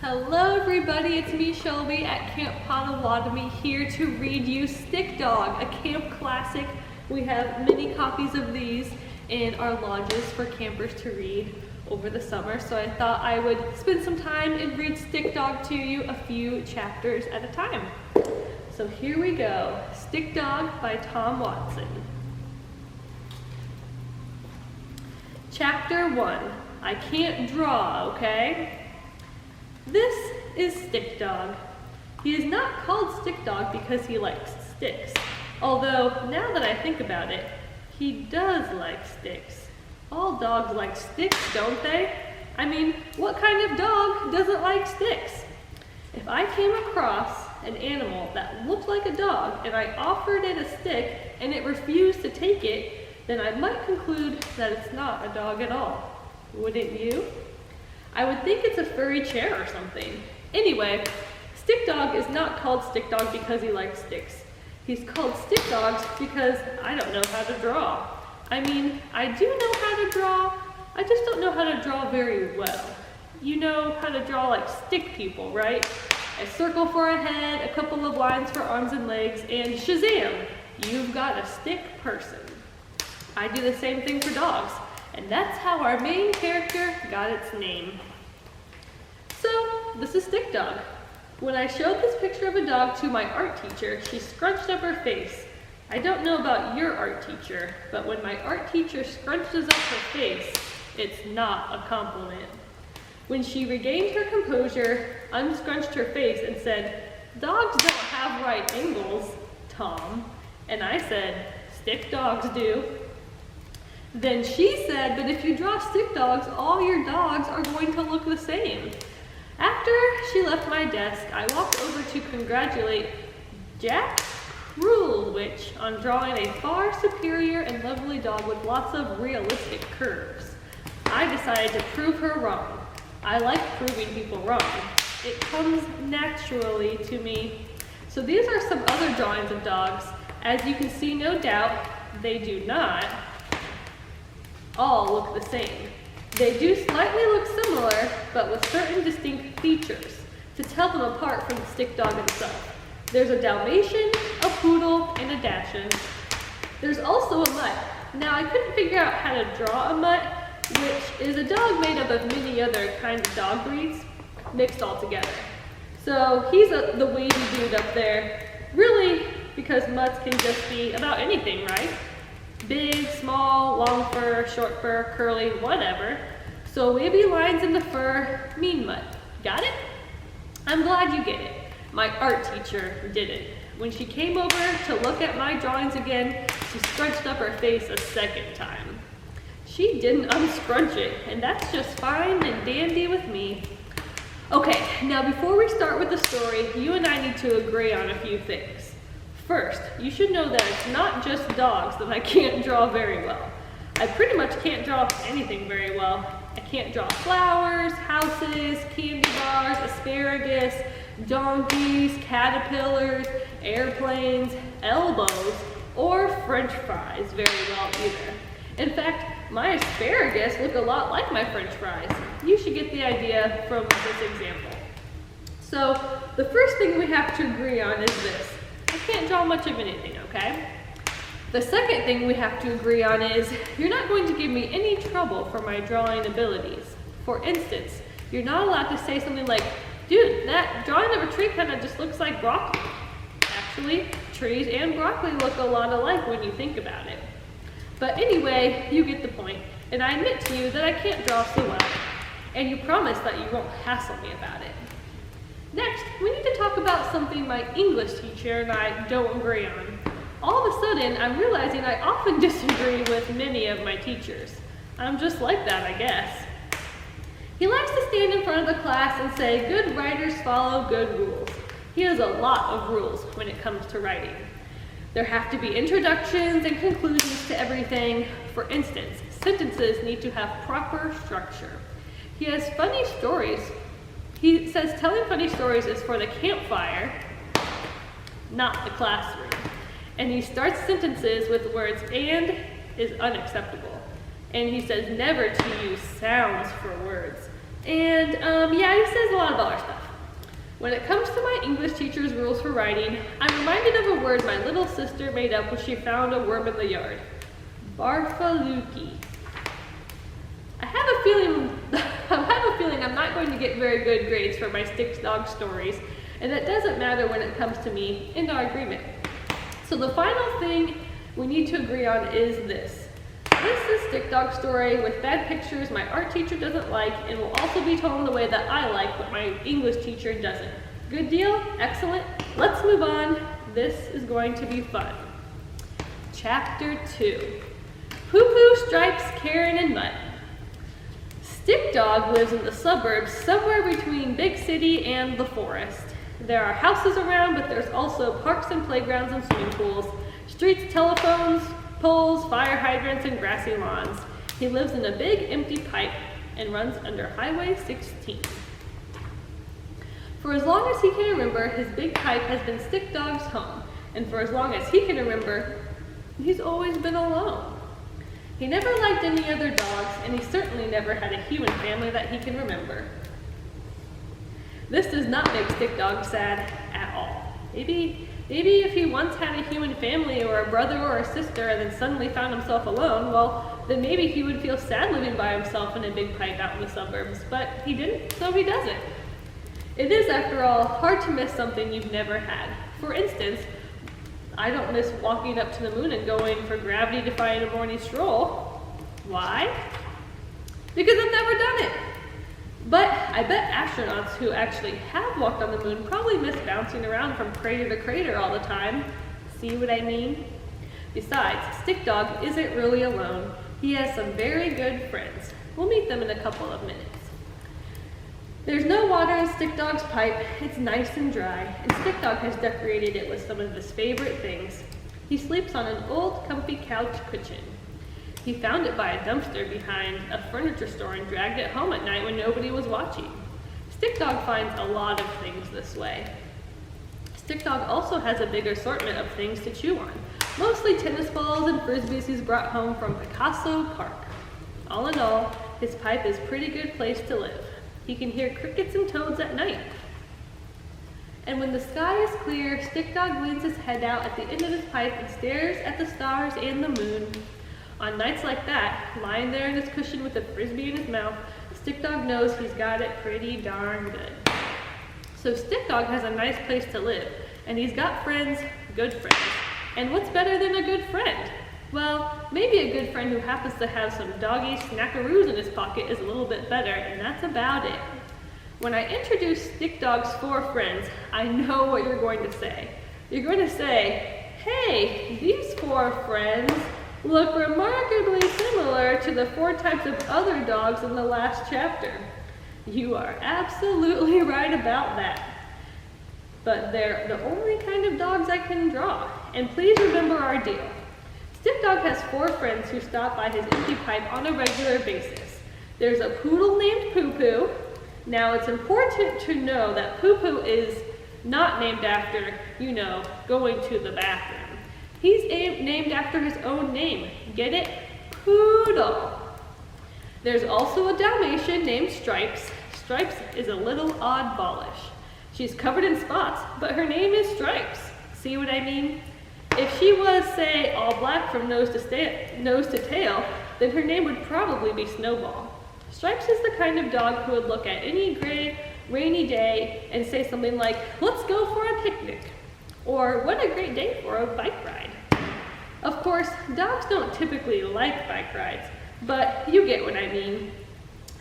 Hello everybody, it's me Shelby at Camp Potawotami here to read you Stick Dog, a camp classic. We have many copies of these in our lodges for campers to read over the summer, so I thought I would spend some time and read Stick Dog to you a few chapters at a time. So here we go, Stick Dog by Tom Watson. Chapter 1, I can't draw, okay? This is Stick Dog. He is not called Stick Dog because he likes sticks. Although, now that I think about it, he does like sticks. All dogs like sticks, don't they? I mean, what kind of dog doesn't like sticks? If I came across an animal that looked like a dog and I offered it a stick and it refused to take it, then I might conclude that it's not a dog at all. Wouldn't you? I would think it's a furry chair or something. Anyway, Stick Dog is not called Stick Dog because he likes sticks. He's called Stick Dog because I don't know how to draw. I mean, I do know how to draw, I just don't know how to draw very well. You know how to draw like stick people, right? A circle for a head, a couple of lines for arms and legs, and shazam, you've got a stick person. I do the same thing for dogs. And that's how our main character got its name. So, this is Stick Dog. When I showed this picture of a dog to my art teacher, she scrunched up her face. I don't know about your art teacher, but when my art teacher scrunches up her face, it's not a compliment. When she regained her composure, unscrunched her face and said, "Dogs don't have right angles, Tom." And I said, "Stick dogs do." Then she said that if you draw stick dogs, all your dogs are going to look the same. After she left my desk, I walked over to congratulate Jack Cruelwitch on drawing a far superior and lovely dog with lots of realistic curves. I decided to prove her wrong. I like proving people wrong. It comes naturally to me. So these are some other drawings of dogs. As you can see, no doubt, they do not all look the same. They do slightly look similar, but with certain distinct features to tell them apart from the Stick Dog himself. There's a Dalmatian, a Poodle, and a Dachshund. There's also a mutt. Now I couldn't figure out how to draw a mutt, which is a dog made up of many other kinds of dog breeds mixed all together. So he's the wavy dude up there, really, because mutts can just be about anything, right? Big, small, long fur, short fur, curly, whatever. So wavy lines in the fur mean mutt. Got it? I'm glad you get it. My art teacher didn't. When she came over to look at my drawings again, she scrunched up her face a second time. She didn't unscrunch it, and that's just fine and dandy with me. Okay, now before we start with the story, you and I need to agree on a few things. First, you should know that it's not just dogs that I can't draw very well. I pretty much can't draw anything very well. I can't draw flowers, houses, candy bars, asparagus, donkeys, caterpillars, airplanes, elbows, or French fries very well either. In fact, my asparagus look a lot like my French fries. You should get the idea from this example. So, the first thing we have to agree on is this. I can't draw much of anything, okay? The second thing we have to agree on is you're not going to give me any trouble for my drawing abilities. For instance, you're not allowed to say something like, "Dude, that drawing of a tree kind of just looks like broccoli." Actually, trees and broccoli look a lot alike when you think about it. But anyway, you get the point, and I admit to you that I can't draw so well, and you promise that you won't hassle me about it. Next, we need to talk about something my English teacher and I don't agree on. All of a sudden, I'm realizing I often disagree with many of my teachers. I'm just like that, I guess. He likes to stand in front of the class and say, "Good writers follow good rules." He has a lot of rules when it comes to writing. There have to be introductions and conclusions to everything. For instance, sentences need to have proper structure. He has funny stories. He says telling funny stories is for the campfire, not the classroom. And he starts sentences with words "and" is unacceptable. And he says never to use sounds for words. And yeah, he says a lot of other stuff. When it comes to my English teacher's rules for writing, I'm reminded of a word my little sister made up when she found a worm in the yard. Barfaluki. I have a feeling I'm not going to get very good grades for my stick dog stories, and it doesn't matter when it comes to me and our agreement. So the final thing we need to agree on is this. This is stick dog story with bad pictures my art teacher doesn't like and will also be told in the way that I like but my English teacher doesn't. Good deal? Excellent. Let's move on. This is going to be fun. Chapter 2. Poo-Poo, Stripes, Karen, and Mutt. Stick Dog lives in the suburbs somewhere between big city and the forest. There are houses around, but there's also parks and playgrounds and swimming pools, streets, telephones, poles, fire hydrants, and grassy lawns. He lives in a big empty pipe and runs under Highway 16. For as long as he can remember, his big pipe has been Stick Dog's home, and for as long as he can remember, he's always been alone. He never liked any other dogs, and he certainly never had a human family that he can remember. This does not make Stick Dog sad at all. Maybe if he once had a human family or a brother or a sister and then suddenly found himself alone, well, then maybe he would feel sad living by himself in a big pipe out in the suburbs, but he didn't, so he doesn't. It is, after all, hard to miss something you've never had. For instance, I don't miss walking up to the moon and going for gravity-defying a morning stroll. Why? Because I've never done it. But I bet astronauts who actually have walked on the moon probably miss bouncing around from crater to crater all the time. See what I mean? Besides, Stick Dog isn't really alone. He has some very good friends. We'll meet them in a couple of minutes. There's no water in Stick Dog's pipe. It's nice and dry, and Stick Dog has decorated it with some of his favorite things. He sleeps on an old, comfy couch cushion. He found it by a dumpster behind a furniture store and dragged it home at night when nobody was watching. Stick Dog finds a lot of things this way. Stick Dog also has a big assortment of things to chew on, mostly tennis balls and frisbees he's brought home from Picasso Park. All in all, his pipe is a pretty good place to live. He can hear crickets and toads at night. And when the sky is clear, Stick Dog leans his head out at the end of his pipe and stares at the stars and the moon. On nights like that, lying there in his cushion with a frisbee in his mouth, Stick Dog knows he's got it pretty darn good. So Stick Dog has a nice place to live, and he's got friends, good friends. And what's better than a good friend? Well, maybe a good friend who happens to have some doggy snackaroos in his pocket is a little bit better, and that's about it. When I introduce Stick Dog's 4 friends, I know what you're going to say. You're going to say, hey, these 4 friends look remarkably similar to the 4 types of other dogs in the last chapter. You are absolutely right about that. But they're the only kind of dogs I can draw. And please remember our deal. Stick Dog has 4 friends who stop by his empty pipe on a regular basis. There's a poodle named Poo-Poo. Now it's important to know that Poo-Poo is not named after, going to the bathroom. He's named after his own name. Get it? Poodle. There's also a Dalmatian named Stripes. Stripes is a little oddballish. She's covered in spots, but her name is Stripes. See what I mean? If she was, say, all black from nose to tail, then her name would probably be Snowball. Stripes is the kind of dog who would look at any gray, rainy day and say something like, let's go for a picnic, or what a great day for a bike ride. Of course, dogs don't typically like bike rides, but you get what I mean.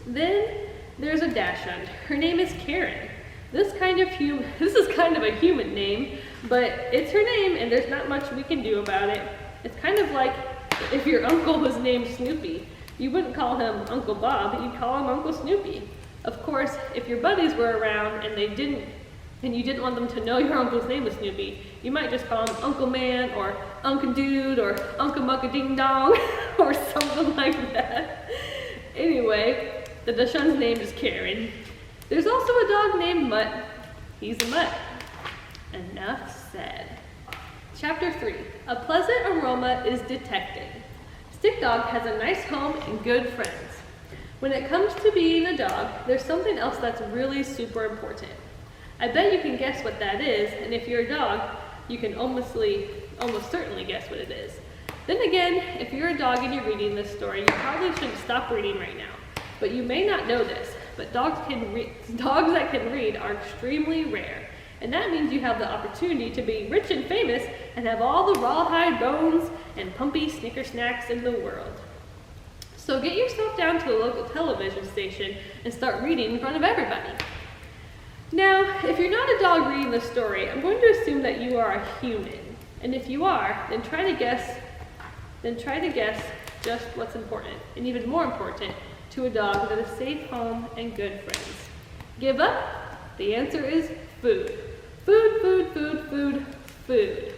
Then there's a dachshund. Her name is Karen. This is kind of a human name, but it's her name and there's not much we can do about it. It's kind of like if your uncle was named Snoopy. You wouldn't call him Uncle Bob, you'd call him Uncle Snoopy. Of course, if your buddies were around and you didn't want them to know your uncle's name was Snoopy, you might just call him Uncle Man or Uncle Dude or Uncle Mucka Ding Dong or something like that. Anyway, the dachshund's name is Karen. There's also a dog named Mutt. He's a mutt. Enough said. Chapter 3. A pleasant aroma is detected. Stick Dog has a nice home and good friends. When it comes to being a dog, there's something else that's really super important. I bet you can guess what that is, and if you're a dog, you can almost certainly guess what it is. Then again, if you're a dog and you're reading this story, you probably shouldn't stop reading right now. But you may not know this, but dogs that can read are extremely rare. And that means you have the opportunity to be rich and famous and have all the rawhide bones and pumpy Snicker snacks in the world. So get yourself down to the local television station and start reading in front of everybody. Now, if you're not a dog reading this story, I'm going to assume that you are a human. And if you are, then try to guess just what's important, and even more important, to a dog that is safe home and good friends. Give up? The answer is food. Food, food, food, food, food.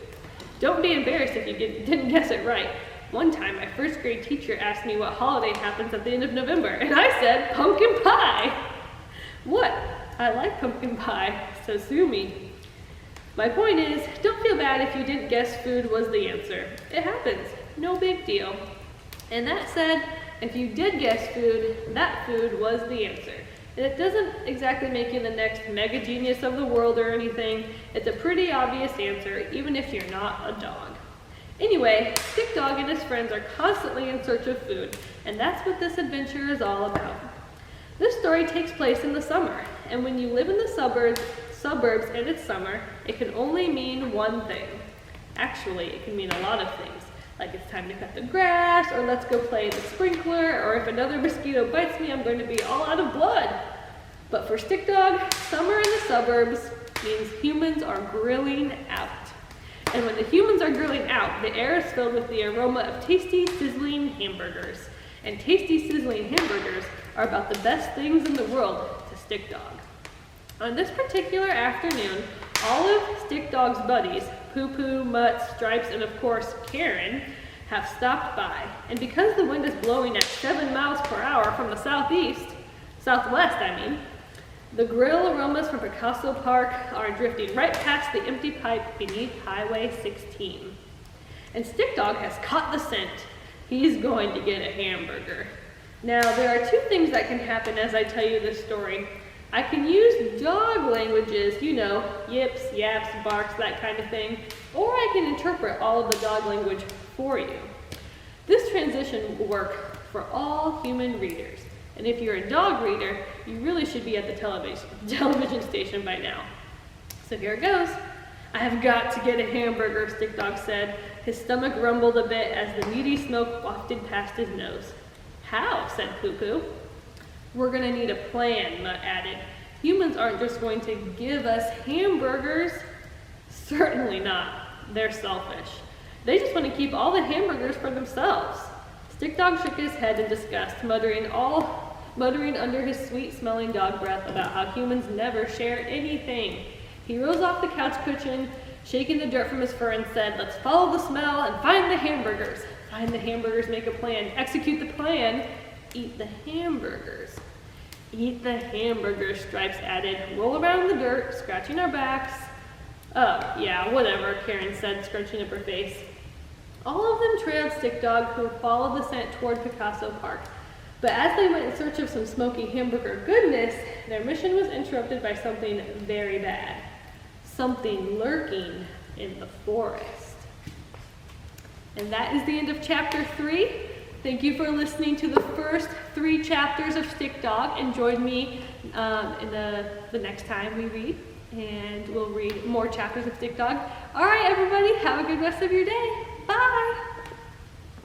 Don't be embarrassed if you didn't guess it right. One time, my first grade teacher asked me what holiday happens at the end of November, and I said pumpkin pie. What? I like pumpkin pie, so sue me. My point is, don't feel bad if you didn't guess food was the answer. It happens, no big deal. And that said, if you did guess food, that food was the answer. And it doesn't exactly make you the next mega genius of the world or anything. It's a pretty obvious answer, even if you're not a dog. Anyway, Stick Dog and his friends are constantly in search of food, and that's what this adventure is all about. This story takes place in the summer, and when you live in the suburbs and it's summer, it can only mean one thing. Actually, it can mean a lot of things, like it's time to cut the grass, or let's go play the sprinkler, or if another mosquito bites me, I'm going to be all out of blood. But for Stick Dog, summer in the suburbs means humans are grilling out. And when the humans are grilling out, the air is filled with the aroma of tasty, sizzling hamburgers. And tasty, sizzling hamburgers are about the best things in the world to Stick Dog. On this particular afternoon, all of Stick Dog's buddies, Poo Poo, Mutt, Stripes, and of course Karen, have stopped by. And because the wind is blowing at 7 miles per hour from the southwest, the grill aromas from Picasso Park are drifting right past the empty pipe beneath Highway 16. And Stick Dog has caught the scent. He's going to get a hamburger. Now, there are two things that can happen as I tell you this story. I can use dog languages, yips, yaps, barks, that kind of thing, or I can interpret all of the dog language for you. This transition will work for all human readers. And if you're a dog reader, you really should be at the television station by now. So here it goes. I have got to get a hamburger, Stick Dog said. His stomach rumbled a bit as the meaty smoke wafted past his nose. How? Said Poo Poo. We're gonna need a plan, Mutt added. Humans aren't just going to give us hamburgers. Certainly not. They're selfish. They just want to keep all the hamburgers for themselves. Stick Dog shook his head in disgust, muttering under his sweet-smelling dog breath about how humans never share anything. He rose off the couch cushion, shaking the dirt from his fur, and said, "Let's follow the smell and find the hamburgers. Find the hamburgers, make a plan. Execute the plan. Eat the hamburgers." Eat the hamburgers, Stripes added. Roll around in the dirt, scratching our backs. Oh, yeah, whatever, Karen said, scrunching up her face. All of them trailed Stick Dog, who followed the scent toward Picasso Park. But as they went in search of some smoky hamburger goodness, their mission was interrupted by something very bad. Something lurking in the forest. And that is the end of chapter 3. Thank you for listening to the first 3 chapters of Stick Dog, and join me in the next time we read, and we'll read more chapters of Stick Dog. All right, everybody, have a good rest of your day. Bye.